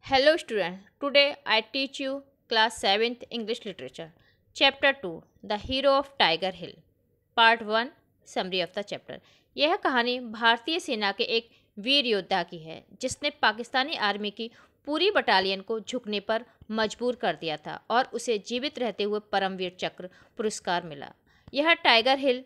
Hello student, today I teach you class 7th English literature. Chapter 2 The Hero of Tiger Hill. Part 1 Summary of the chapter. यह कहानी भारतीय सेना के एक वीर योद्धा की है जिसने पाकिस्तानी आर्मी की पूरी बटालियन को झुकने पर मजबूर कर दिया था और उसे जीवित रहते हुए परमवीर चक्र पुरस्कार मिला। यह tiger hill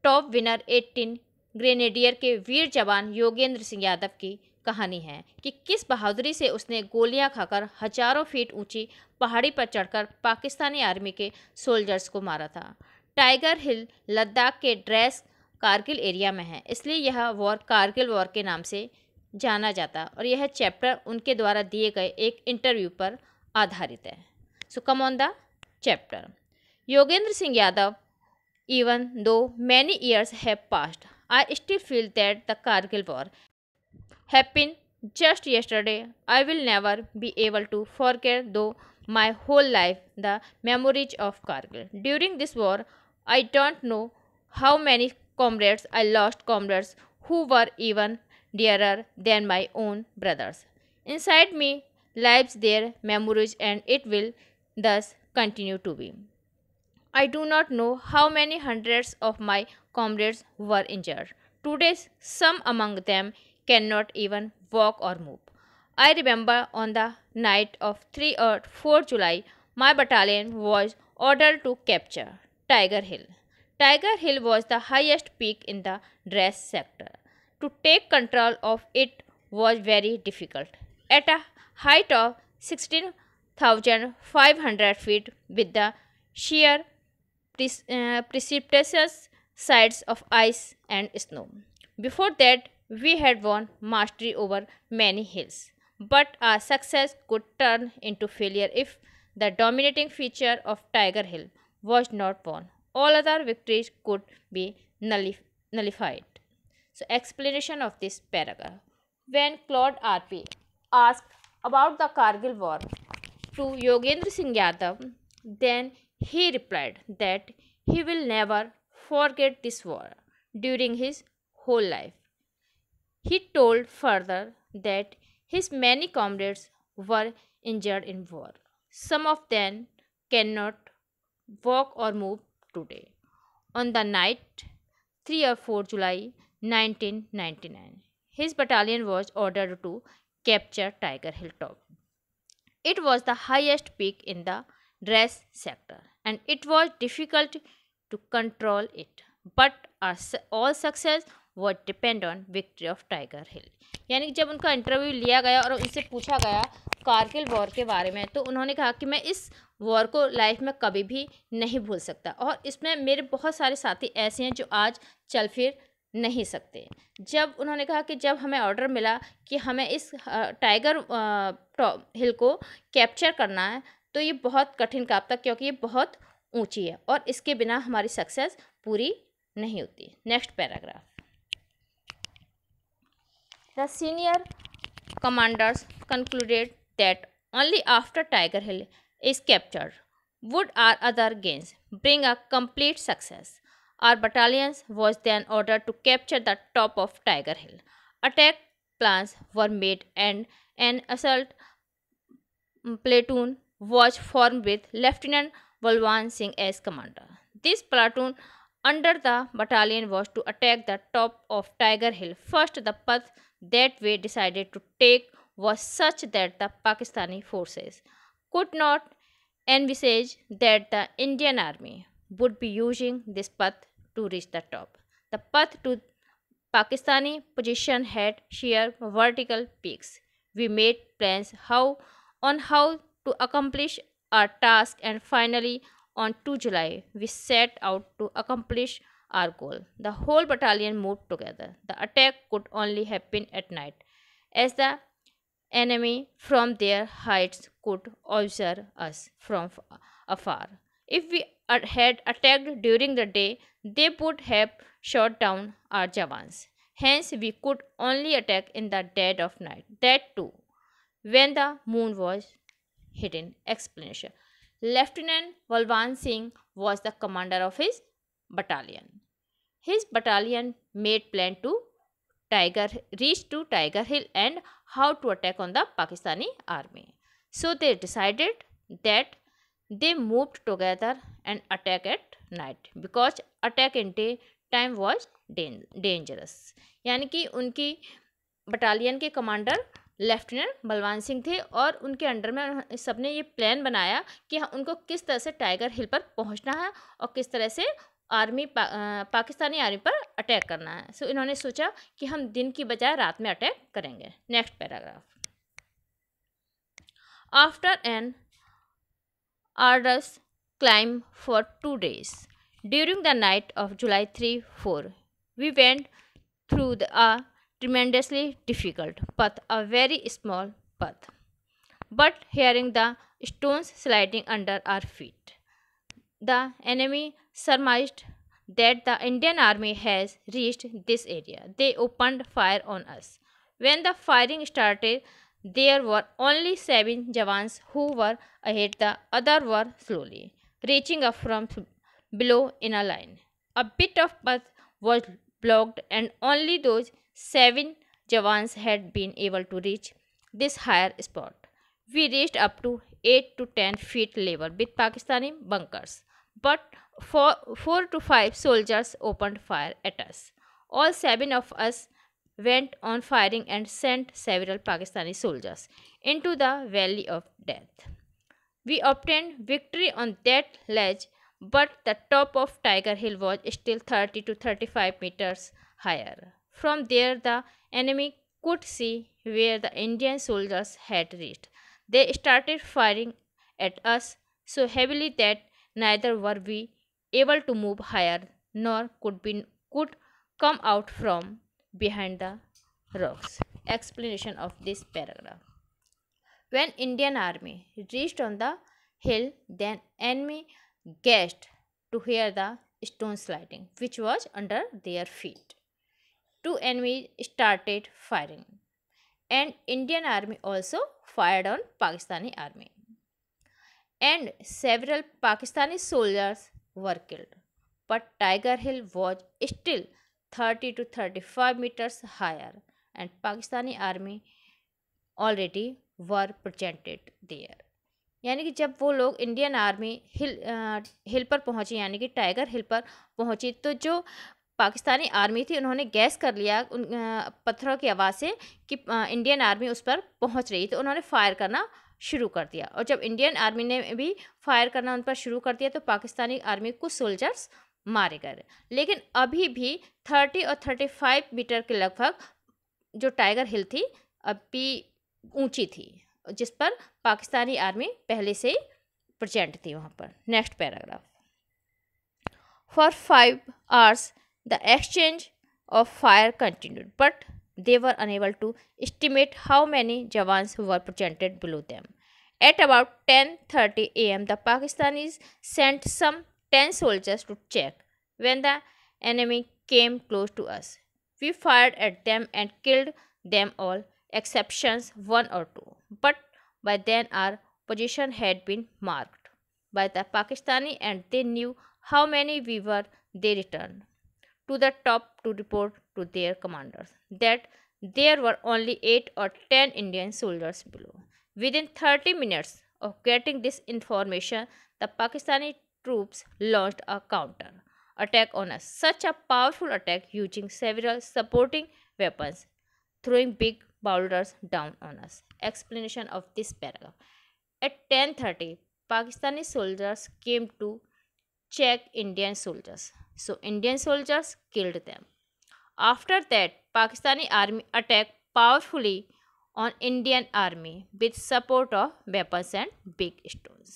top winner 18 grenadier के वीर जवान योगेंद्र सिंह यादव की कहानी है कि किस बहादुरी से उसने गोलियां खाकर हजारों फीट ऊंची पहाड़ी पर चढ़कर पाकिस्तानी आर्मी के सोल्जर्स को मारा था। टाइगर हिल लद्दाख के ड्रेस कारगिल एरिया में है, इसलिए यह वॉर कारगिल वॉर के नाम से जाना जाता और यह चैप्टर उनके द्वारा दिए गए एक इंटरव्यू पर आधारित है। So come on the chapter. Yogendra Singh Yadav, even though many years have passed, I still feel that the Kargil war happened just yesterday. I will never be able to forget, though, my whole life the memories of Kargil. During this war, I don't know how many comrades I lost, comrades who were even dearer than my own brothers. Inside me lives their memories, and it will thus continue to be. I do not know how many hundreds of my comrades were injured. Today, some among them cannot even walk or move. I remember on the night of 3 or 4 July, my battalion was ordered to capture Tiger Hill. Tiger Hill was the highest peak in the Dress sector. To take control of it was very difficult. At a height of 16,500 feet with the sheer precipitous sides of ice and snow. Before that, we had won mastery over many hills, but our success could turn into failure if the dominating feature of Tiger Hill was not won. All other victories could be nullified. So, explanation of this paragraph. When Claude R.P. asked about the Kargil war to Yogendra Singh Yadav, then he replied that he will never forget this war during his whole life. He told further that his many comrades were injured in war. Some of them cannot walk or move today. On the night 3 or 4 July 1999, his battalion was ordered to capture Tiger Hill Top. It was the highest peak in the Dress sector and it was difficult to control it, but all success would depend on victory of Tiger Hill. यानी कि जब उनका interview लिया गया और उनसे पूछा गया कारगिल वॉर के बारे में, तो उन्होंने कहा कि मैं इस वॉर को लाइफ में कभी भी नहीं भूल सकता और इसमें मेरे बहुत सारे साथी ऐसे हैं जो आज चल फिर नहीं सकते। जब उन्होंने कहा कि जब हमें ऑर्डर मिला कि हमें इस टाइगर हिल को कैप्चर करना है, तो ये बहुत कठिन काम था क्योंकि ये बहुत ऊंची है और इसके बिना हमारी सक्सेस पूरी नहीं होती। Next paragraph. The senior commanders concluded that only after Tiger Hill is captured would our other gains bring a complete success. Our battalions was then ordered to capture the top of Tiger Hill. Attack plans were made and an assault platoon was formed with Lieutenant Balwan Singh as commander. This platoon under the battalion was to attack the top of Tiger Hill. First, the path that we decided to take was such that the Pakistani forces could not envisage that the Indian army would be using this path to reach the top. The path to Pakistani position had sheer vertical peaks. We made plans on how to accomplish our task, and finally on 2 July we set out to accomplish our goal. The whole battalion moved together. The attack could only happen at night, as the enemy from their heights could observe us from afar. If we had attacked during the day, they would have shot down our Jawans. Hence, we could only attack in the dead of night, that too, when the moon was hidden. Explanation. Lieutenant Balwan Singh was the commander of his battalion. His battalion made plan to reach to Tiger Hill and how to attack on the Pakistani army. So they decided that they moved together and attack at night because attack in day time was dangerous. यानी कि उनकी battalion के commander lieutenant Balwan Singh थे और उनके under में सबने ये प्लान बनाया कि उनको किस तरह से टाइगर हिल पर पहुंचना है और किस तरह से पाकिस्तानी आर्मी पर अटैक करना है. सो इन्होंने सोचा कि हम दिन की बजाय रात में अटैक करेंगे. Next paragraph. After an arduous climb for 2 days. During the night of July 3-4, we went through a tremendously difficult path, a very small path, but hearing the stones sliding under our feet. The enemy surmised that the Indian army has reached this area. They opened fire on us. When the firing started, there were only 7 Jawans who were ahead, the others were slowly reaching up from below in a line. A bit of path was blocked, and only those 7 Jawans had been able to reach this higher spot. We reached up to 8 to 10 feet level with Pakistani bunkers, but 4 to 5 soldiers opened fire at us. All 7 of us went on firing and sent several Pakistani soldiers into the valley of death. We obtained victory on that ledge, but the top of Tiger Hill was still 30 to 35 meters higher. From there, the enemy could see where the Indian soldiers had reached. They started firing at us so heavily that neither were we able to move higher nor could come out from behind the rocks. Explanation of this paragraph. When Indian army reached on the hill, then enemy guessed to hear the stone sliding, which was under their feet. 2 enemies started firing, and Indian army also fired on Pakistani army. And several Pakistani soldiers were killed. But Tiger Hill was still 30 to 35 meters higher, and Pakistani army already were presented there. यानी कि जब वो लोग Indian army हिल पर पहुंची, यानी कि tiger हिल पर पहुंची, तो जो पाकिस्तानी आर्मी थी उन्होंने गैस कर लिया उन पत्थरों की आवाज़ से कि इंडियन आर्मी उस पर पहुंच रही, तो उन्होंने फायर करना शुरू कर दिया. और जब इंडियन आर्मी ने भी फायर करना उन पर शुरू कर दिया तो पाकिस्तानी आर्मी कुछ सोल्जर्स मारे गए. लेकिन अभी भी 30 और 35 मीटर के लगभग जो टाइगर हिल थी अभी ऊंची थी, जिस पर पाकिस्तानी आर्मी पहले से ही प्रेजेंट थी वहाँ पर. Next paragraph. For 5 hours the exchange of fire continued, but they were unable to estimate how many Jawans were presented below them. At about 10:30 a.m., the Pakistanis sent some 10 soldiers to check. When the enemy came close to us, we fired at them and killed them all, exceptions 1 or 2. But by then our position had been marked by the Pakistani and they knew how many we were. They returned to the top to report to their commanders that there were only 8 or 10 Indian soldiers below. Within 30 minutes of getting this information, the Pakistani troops launched a counter attack on us. Such a powerful attack using several supporting weapons, throwing big boulders down on us. Explanation of this paragraph. At 10:30, Pakistani soldiers came to check Indian soldiers. So Indian soldiers killed them. After that, Pakistani army attacked powerfully on Indian army with support of weapons and big stones.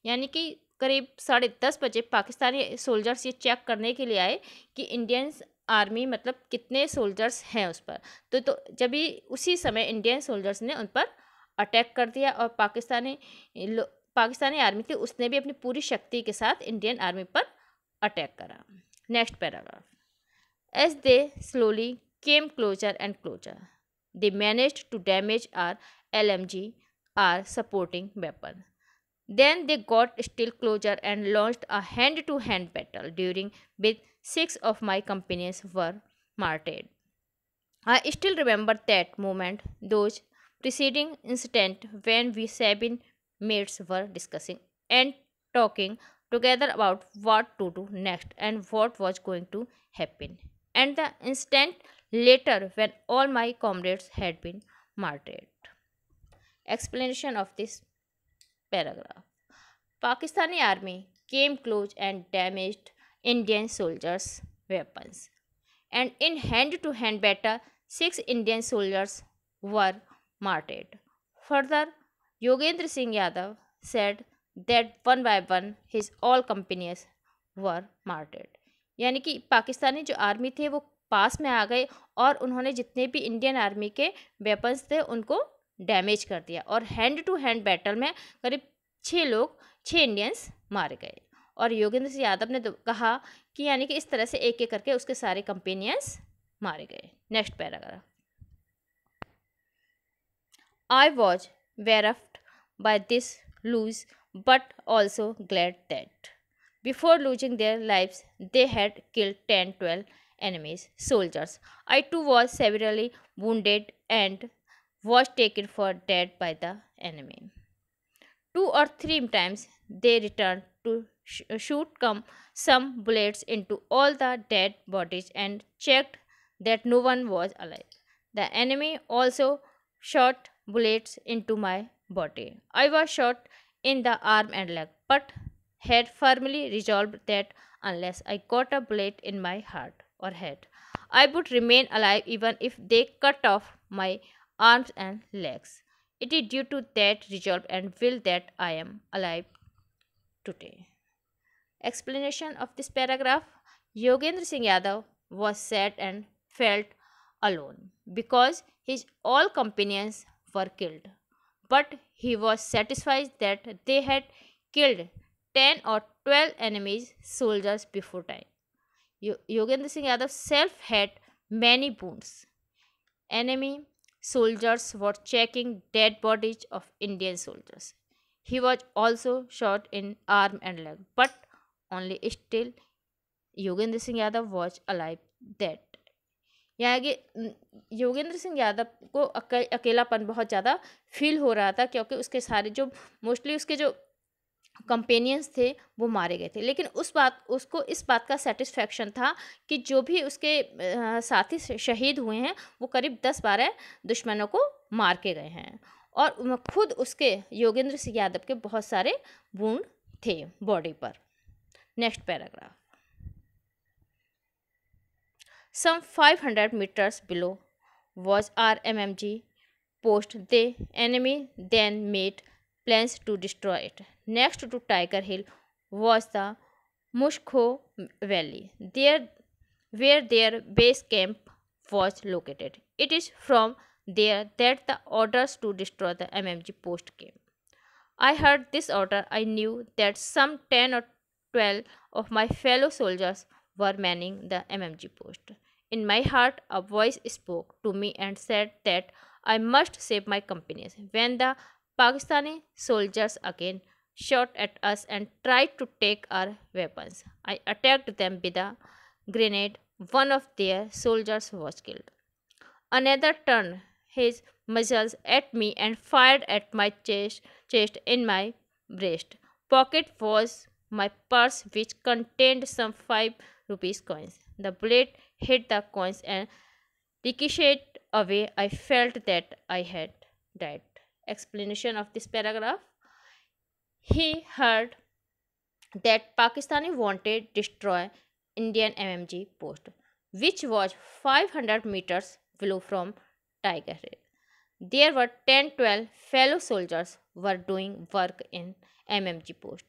यानी कि करीब 10:30 बजे Pakistani soldiers ये check करने के लिए आए कि इंडियन आर्मी मतलब कितने सोल्जर्स हैं उस पर. तो जब ही उसी समय इंडियन सोल्जर्स ने उन पर अटैक कर दिया और पाकिस्तानी आर्मी थी उसने भी अपनी पूरी शक्ति के साथ इंडियन आर्मी पर अटैक करा. Next paragraph. As they slowly came closer and closer, they managed to damage our LMG, our supporting weapon. Then they got still closer and launched a hand-to-hand battle, during which 6 of my companions were martyred. I still remember that moment. Those preceding incident when we seven mates were discussing and talking together about what to do next and what was going to happen, and the instant later when all my comrades had been martyred. Explanation of this paragraph. Pakistani army came close and damaged Indian soldiers' weapons. And in hand to hand battle, 6 Indian soldiers were martyred. Further, Yogendra Singh Yadav said that one by one his all companions were martyred. यानी कि पाकिस्तानी जो army थे वो पास में आ गए और उन्होंने जितने भी इंडियन आर्मी के वेपन्स थे उनको डैमेज कर दिया और हैंड टू हैंड बैटल में करीब 6 इंडियंस मारे गए। और योगेंद्र सिंह यादव ने कहा कि यानी कि इस तरह से एक एक करके उसके सारे कंपेनियंस मारे गए। Next paragraph. I was worried by this loss but also glad that before losing their lives they had killed 10-12 enemies soldiers. I too was severely wounded and was taken for dead by the enemy. 2 or 3 times they returned to shoot some bullets into all the dead bodies and checked that no one was alive. The enemy also shot bullets into my body. I was shot in the arm and leg, but had firmly resolved that unless I got a bullet in my heart or head, I would remain alive even if they cut off my arms and legs. It is due to that resolve and will that I am alive today. Explanation of this paragraph. Yogendra Singh Yadav was sad and felt alone because his all companions were killed. But he was satisfied that they had killed 10 or 12 enemies soldiers before time. Yogendra Singh Yadav self had many wounds. Enemy soldiers were checking dead bodies of Indian soldiers. He was also shot in arm and leg, but only still Yogendra Singh Yadav was alive that. यहाँ कि योगेंद्र सिंह यादव को अकेलापन बहुत ज़्यादा feel हो रहा था क्योंकि उसके सारे जो मोस्टली उसके जो कंपेनियंस थे वो मारे गए थे, लेकिन उसको इस बात का सेटिस्फैक्शन था कि जो भी उसके साथी शहीद हुए हैं वो करीब 10-12 दुश्मनों को मार के गए हैं और खुद उसके योगेंद्र सिंह यादव के बहुत सारे वुंड थे बॉडी पर। Next paragraph. Some 500 meters below was our MMG post. The enemy then made plans to destroy it. Next to Tiger Hill was the Mushko Valley, where their base camp was located. It is from there that the orders to destroy the MMG post came. I heard this order. I knew that some 10 or 12 of my fellow soldiers were manning the MMG post. In my heart, a voice spoke to me and said that I must save my companions. When the Pakistani soldiers again shot at us and tried to take our weapons, I attacked them with a grenade. One of their soldiers was killed. Another turned his muzzle at me and fired at my chest in my breast pocket was my purse, which contained some 5 rupees coins. The bullet hit the coins and ricocheted away. I felt that I had died. Explanation of this paragraph. He heard that Pakistani wanted destroy Indian MMG post, which was 500 meters below from Tiger Hill. There were 10-12 fellow soldiers were doing work in MMG post.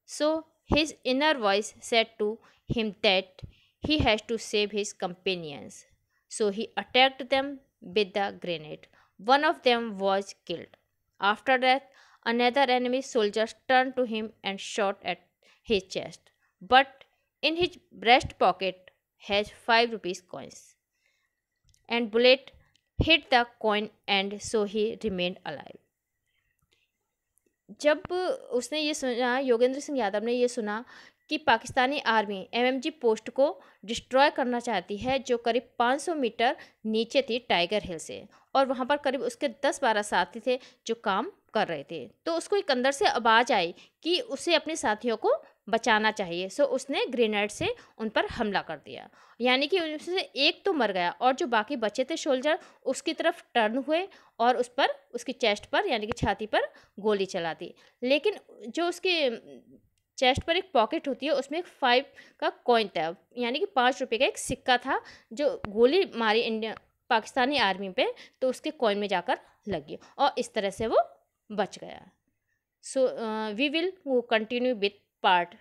So his inner voice said to him that he has to save his companions. So he attacked them with the grenade. One of them was killed. After that, another enemy soldier turned to him and shot at his chest. But in his breast pocket has 5 rupees coins. And bullet hit the coin and so he remained alive. जब उसने ये सुना, योगेंद्र सिंह यादव ने ये सुना कि Pakistani army MMG post को destroy करना चाहती है, जो करीब 500 मीटर नीचे थी टाइगर हिल से, और वहाँ पर करीब उसके 10-12 साथी थे जो काम कर रहे थे। तो उसको एक अंदर से आवाज़ आई कि उसे अपने साथियों को बचाना चाहिए। सो उसने ग्रेनेड से उन पर हमला कर दिया, यानी कि उसमें से एक तो मर गया और जो बाकी बचे थे सोल्जर उसकी तरफ टर्न हुए और उस पर उसकी चेस्ट पर यानी कि छाती पर गोली चला दी। लेकिन जो उसके चेस्ट पर एक पॉकेट होती है, उसमें एक 5 का कॉइन था, यानी कि 5 रुपये का एक सिक्का था, जो गोली मारी इंडिया पाकिस्तानी आर्मी पे तो उसके कॉइन में जाकर लगी और इस तरह से वो बच गया। So we will continue with part